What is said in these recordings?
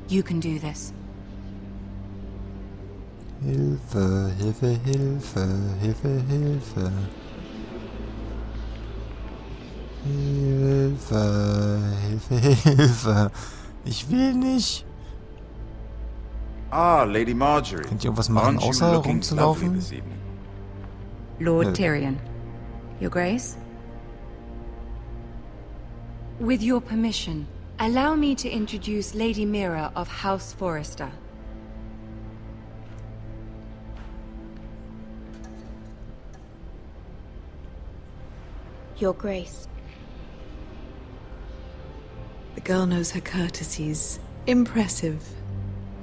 You can do this. Hilfe, Hilfe, Hilfe, Hilfe, Hilfe. Hilfe, Hilfe, Hilfe. Ich will nicht. Ah, Lady Marjorie. Könnt ihr irgendwas machen, außer rumzulaufen? Lord No. Tyrion. Your Grace? With your permission, allow me to introduce Lady Mira of House Forrester. Your Grace. The girl knows her courtesies. Impressive.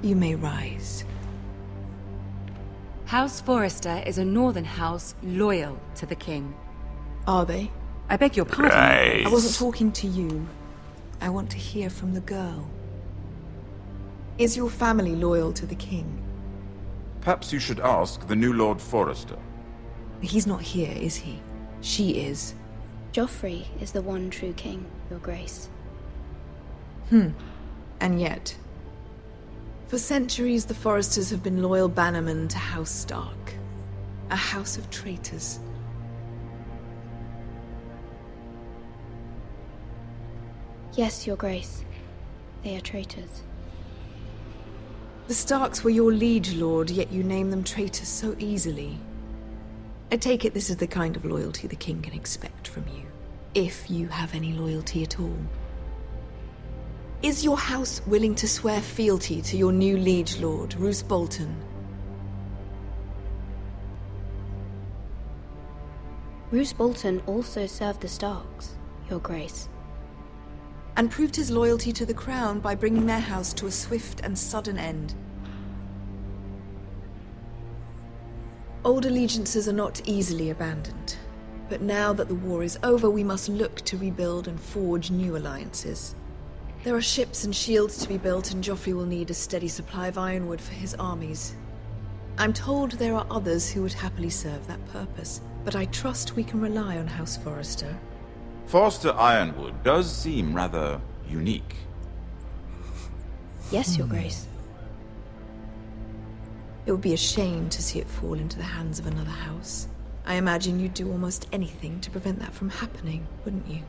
You may rise. House Forrester is a northern house loyal to the king. Are they? I beg your pardon. I wasn't talking to you. I want to hear from the girl. Is your family loyal to the king? Perhaps you should ask the new Lord Forrester. He's not here, is he? She is. Joffrey is the one true king, Your Grace. And yet, for centuries the Forresters have been loyal bannermen to House Stark. A house of traitors. Yes, Your Grace. They are traitors. The Starks were your liege lord, yet you name them traitors so easily. I take it this is the kind of loyalty the king can expect from you. If you have any loyalty at all. Is your house willing to swear fealty to your new liege lord, Roose Bolton? Roose Bolton also served the Starks, Your Grace. And proved his loyalty to the crown by bringing their house to a swift and sudden end. Old allegiances are not easily abandoned. But now that the war is over, we must look to rebuild and forge new alliances. There are ships and shields to be built, and Joffrey will need a steady supply of ironwood for his armies. I'm told there are others who would happily serve that purpose, but I trust we can rely on House Forrester. Forster Ironwood does seem rather unique. Yes, Your Grace. It would be a shame to see it fall into the hands of another house. I imagine you'd do almost anything to prevent that from happening, wouldn't you?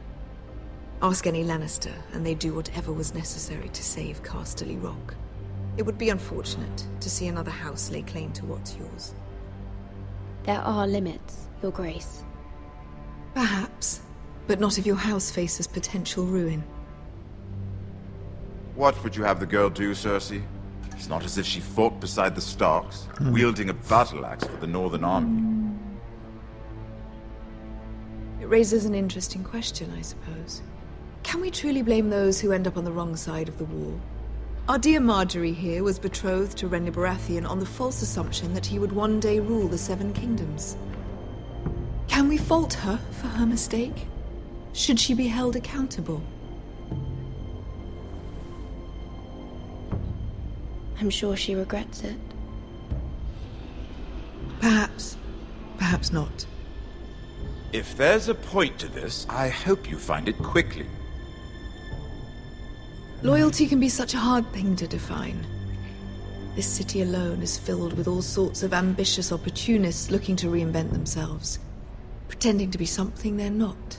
Ask any Lannister, and they'd do whatever was necessary to save Casterly Rock. It would be unfortunate to see another house lay claim to what's yours. There are limits, Your Grace. Perhaps, but not if your house faces potential ruin. What would you have the girl do, Cersei? It's not as if she fought beside the Starks, wielding a battle axe for the Northern Army. It raises an interesting question, I suppose. Can we truly blame those who end up on the wrong side of the war? Our dear Marjorie here was betrothed to Renly Baratheon on the false assumption that he would one day rule the Seven Kingdoms. Can we fault her for her mistake? Should she be held accountable? I'm sure she regrets it. Perhaps. Perhaps not. If there's a point to this, I hope you find it quickly. Loyalty can be such a hard thing to define. This city alone is filled with all sorts of ambitious opportunists looking to reinvent themselves, pretending to be something they're not.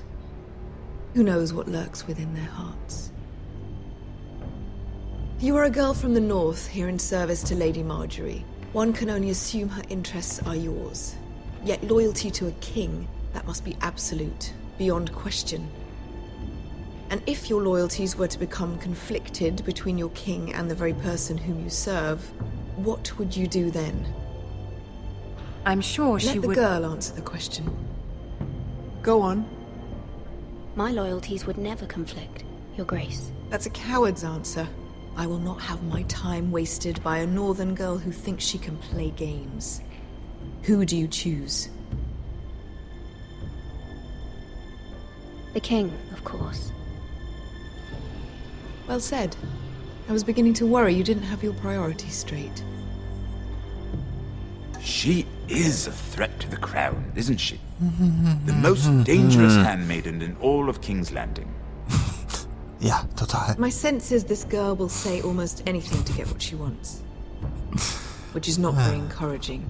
Who knows what lurks within their hearts? You are a girl from the north, here in service to Lady Marjorie. One can only assume her interests are yours. Yet loyalty to a king, that must be absolute, beyond question. And if your loyalties were to become conflicted between your king and the very person whom you serve, what would you do then? I'm sure she would... Let the girl answer the question. Go on. My loyalties would never conflict, Your Grace. That's a coward's answer. I will not have my time wasted by a northern girl who thinks she can play games. Who do you choose? The king, of course. Well said. I was beginning to worry you didn't have your priorities straight. She is a threat to the crown, isn't she? The most dangerous handmaiden in all of King's Landing. Ja, total. My sense is this girl will say almost anything to get what she wants. Which is not very encouraging.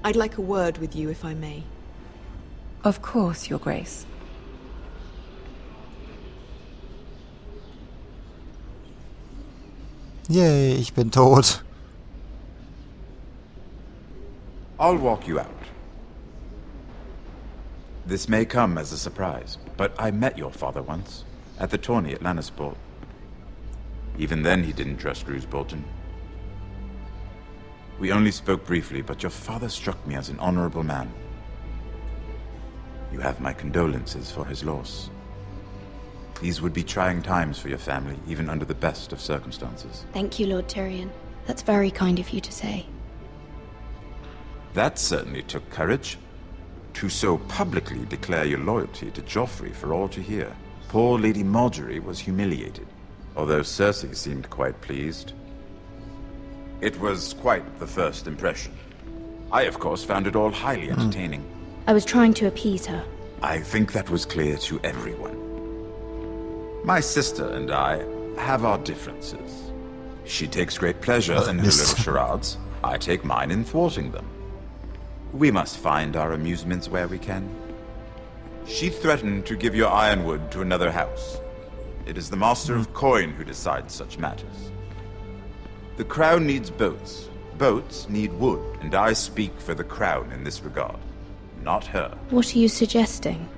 I'd like a word with you, if I may. Of course, Your Grace. Yay, ich bin tot. I'll walk you out. This may come as a surprise, but I met your father once, at the tourney at Lannisport. Even then he didn't trust Roose Bolton. We only spoke briefly, but your father struck me as an honorable man. You have my condolences for his loss. These would be trying times for your family, even under the best of circumstances. Thank you, Lord Tyrion. That's very kind of you to say. That certainly took courage. To so publicly declare your loyalty to Joffrey for all to hear. Poor Lady Margaery was humiliated, although Cersei seemed quite pleased. It was quite the first impression. I, of course, found it all highly entertaining. I was trying to appease her. I think that was clear to everyone. My sister and I have our differences. She takes great pleasure in her little charades. I take mine in thwarting them. We must find our amusements where we can. She threatened to give your ironwood to another house. It is the Master of Coin who decides such matters. The crown needs boats. Boats need wood, and I speak for the crown in this regard, not her. What are you suggesting?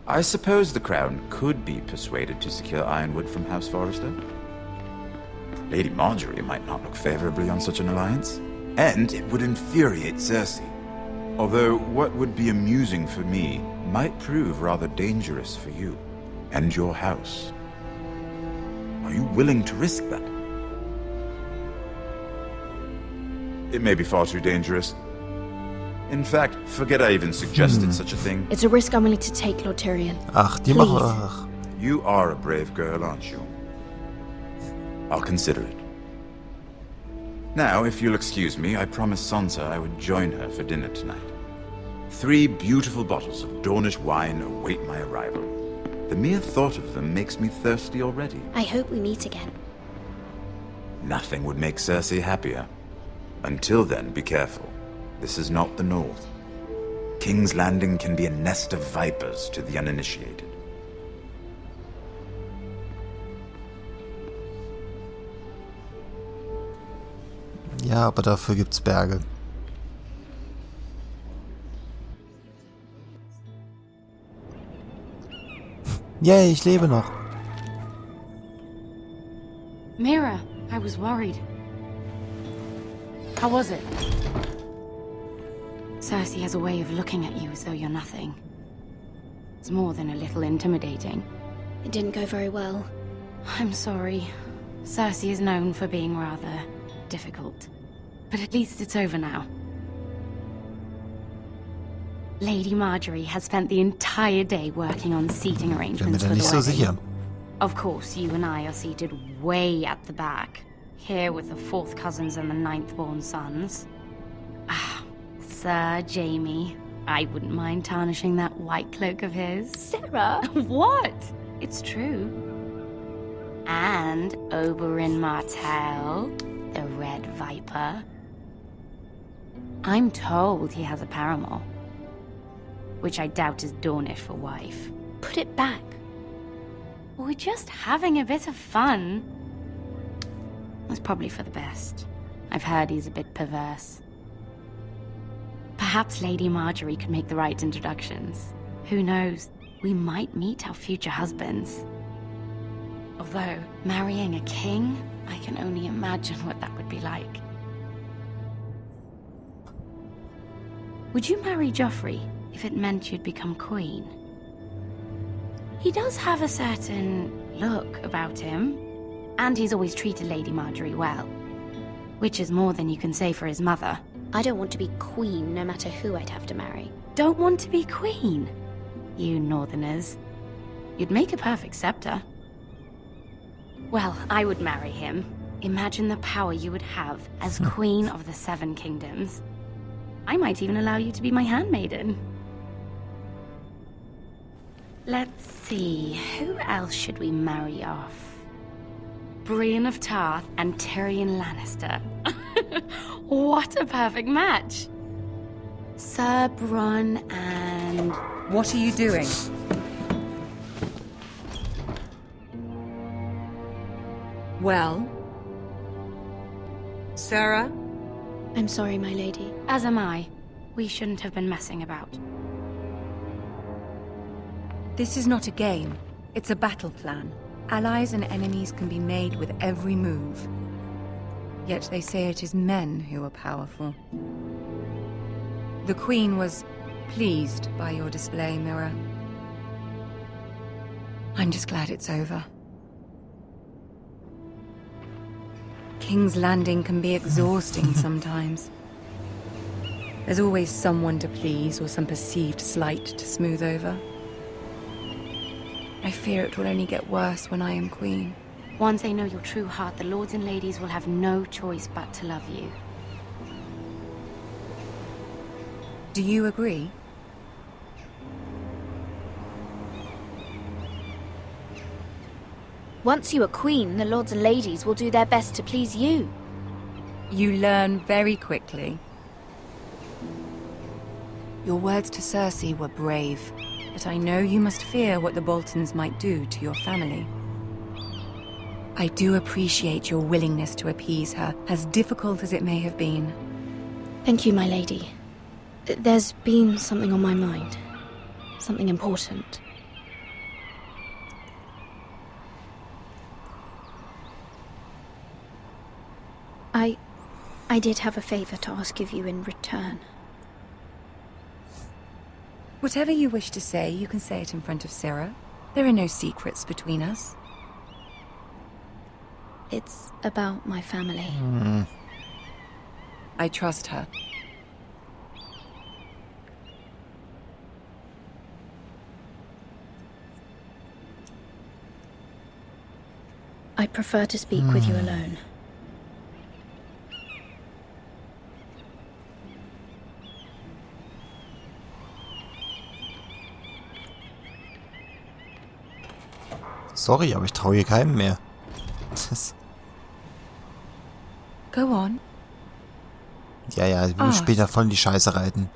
I suppose the crown could be persuaded to secure ironwood from House Forrester. Lady Margaery might not look favorably on such an alliance, and it would infuriate Cersei. Although what would be amusing for me might prove rather dangerous for you and your house. Are you willing to risk that? It may be far too dangerous. In fact, forget I even suggested such a thing. It's a risk I'm willing to take, Lord Tyrion. Ach, die Please. machen. Ach. You are a brave girl, aren't you? I'll consider it. Now, if you'll excuse me, I promised Sansa I would join her for dinner tonight. 3 beautiful bottles of Dornish wine await my arrival. The mere thought of them makes me thirsty already. I hope we meet again. Nothing would make Cersei happier. Until then, be careful. This is not the North. King's Landing can be a nest of vipers to the uninitiated. Ja, aber dafür gibt's Berge. Yay, ich lebe noch. Mira, I was worried. How was it? Cersei has a way of looking at you as though you're nothing. It's more than a little intimidating. It didn't go very well. I'm sorry. Cersei is known for being rather difficult. But at least it's over now. Lady Margaery has spent the entire day working on seating Bin mir arrangements da for nicht the so wedding. sicher. Of course, you and I are seated way at the back. Here with the 4th cousins and the 9th-born sons. Ah, Sir Jaime. I wouldn't mind tarnishing that white cloak of his. Sarah! What? It's true. And Oberyn Martell, the Red Viper. I'm told he has a paramour. Which I doubt is Dornish for wife. Put it back. We're just having a bit of fun. It's probably for the best. I've heard he's a bit perverse. Perhaps Lady Margaery could make the right introductions. Who knows? We might meet our future husbands. Although, marrying a king, I can only imagine what that would be like. Would you marry Joffrey if it meant you'd become queen? He does have a certain look about him, and he's always treated Lady Margaery well. Which is more than you can say for his mother. I don't want to be queen no matter who I'd have to marry. Don't want to be queen? You northerners. You'd make a perfect scepter. Well, I would marry him. Imagine the power you would have as Queen of the 7 Kingdoms. I might even allow you to be my handmaiden. Let's see, who else should we marry off? Brienne of Tarth and Tyrion Lannister. What a perfect match! Sir Bronn and... What are you doing? Well? Sarah? I'm sorry, my lady. As am I. We shouldn't have been messing about. This is not a game. It's a battle plan. Allies and enemies can be made with every move. Yet they say it is men who are powerful. The Queen was pleased by your display, Mira. I'm just glad it's over. King's Landing can be exhausting sometimes. There's always someone to please or some perceived slight to smooth over. I fear it will only get worse when I am queen. Once they know your true heart, the lords and ladies will have no choice but to love you. Do you agree? Once you are queen, the lords and ladies will do their best to please you. You learn very quickly. Your words to Cersei were brave, but I know you must fear what the Boltons might do to your family. I do appreciate your willingness to appease her, as difficult as it may have been. Thank you, my lady. There's been something on my mind. Something important. I did have a favor to ask of you in return. Whatever you wish to say, you can say it in front of Sarah. There are no secrets between us. It's about my family. I trust her. I prefer to speak with you alone. Sorry, aber ich traue hier keinem mehr. Go on. Ja, ich will später voll in die Scheiße reiten.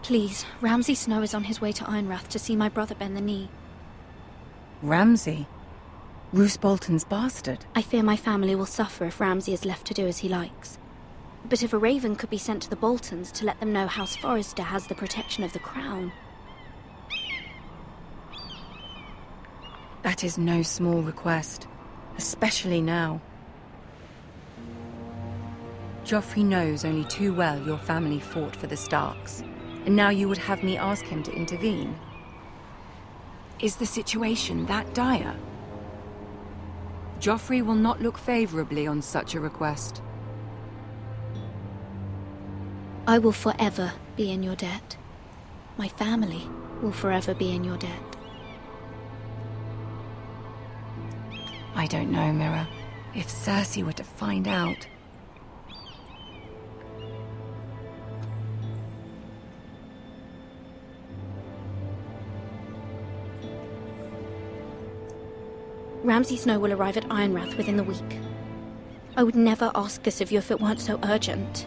Please, Ramsay Snow is on his way to Ironrath to see my brother bend the knee. Ramsay? Roose Bolton's bastard? I fear my family will suffer if Ramsay is left to do as he likes. But if a raven could be sent to the Boltons to let them know House Forrester has the protection of the crown... That is no small request, especially now. Joffrey knows only too well your family fought for the Starks, and now you would have me ask him to intervene. Is the situation that dire? Joffrey will not look favorably on such a request. I will forever be in your debt. My family will forever be in your debt. I don't know, Mira. If Cersei were to find out... Ramsay Snow will arrive at Ironrath within the week. I would never ask this of you if it weren't so urgent.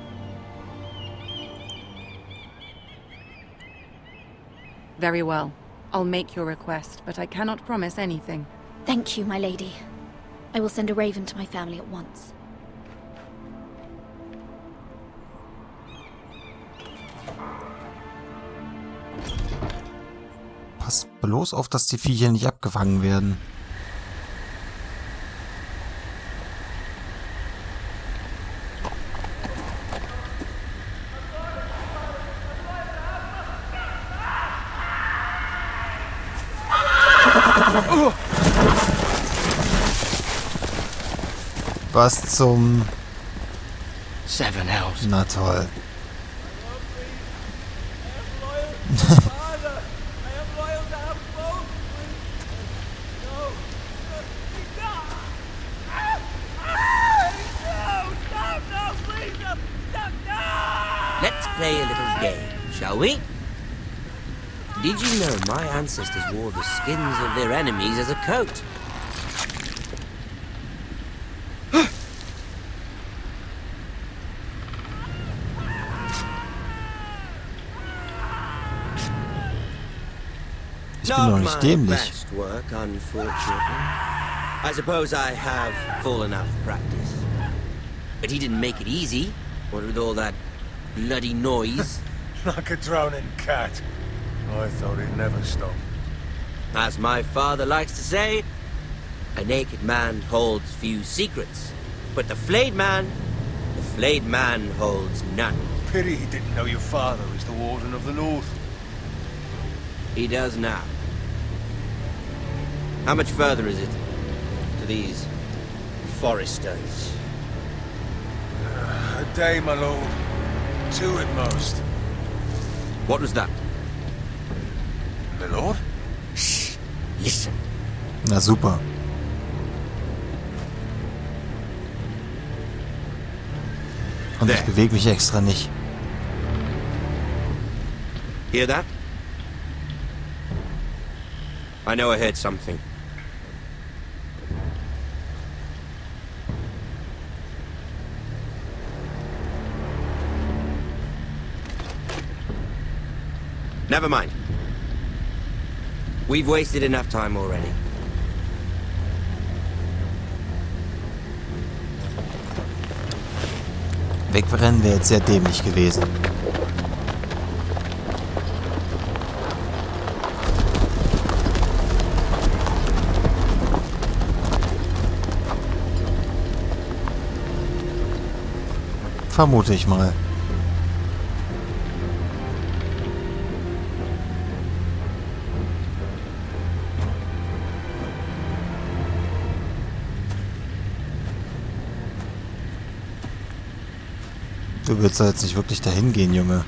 Very well. I'll make your request, but I cannot promise anything. Thank you, my lady. I will send a raven to my family at once. Pass bloß auf, dass die Viecher nicht abgefangen werden. Was zum... Seven Hells. Na toll. Let's play a little game, shall we? Did you know my ancestors wore the skins of their enemies as a coat? Ich bin doch nicht dämlich. Best work, unfortunately. I suppose I have fallen out of practice. But he didn't make it easy, what with all that bloody noise. Like a drowning cat. I thought he'd never stop. As my father likes to say, a naked man holds few secrets. But the flayed man holds none. Pity he didn't know your father was the Warden of the North. He does now. How much further is it to these foresters? A day, my lord. 2 at most. What was that? My lord? Shh. Listen. Na super. Und ich bewege mich extra nicht. Hear that? I know I heard something. Never mind. We've wasted enough time already. Wegrennen wäre jetzt sehr dämlich gewesen. Vermute ich mal. Du willst da jetzt nicht wirklich dahin gehen, Junge.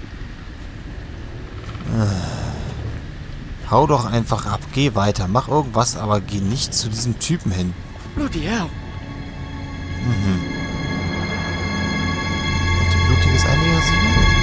Hau doch einfach ab. Geh weiter. Mach irgendwas, aber geh nicht zu diesem Typen hin. Bloody hell. Und die Blutige ist eine ihrer 7?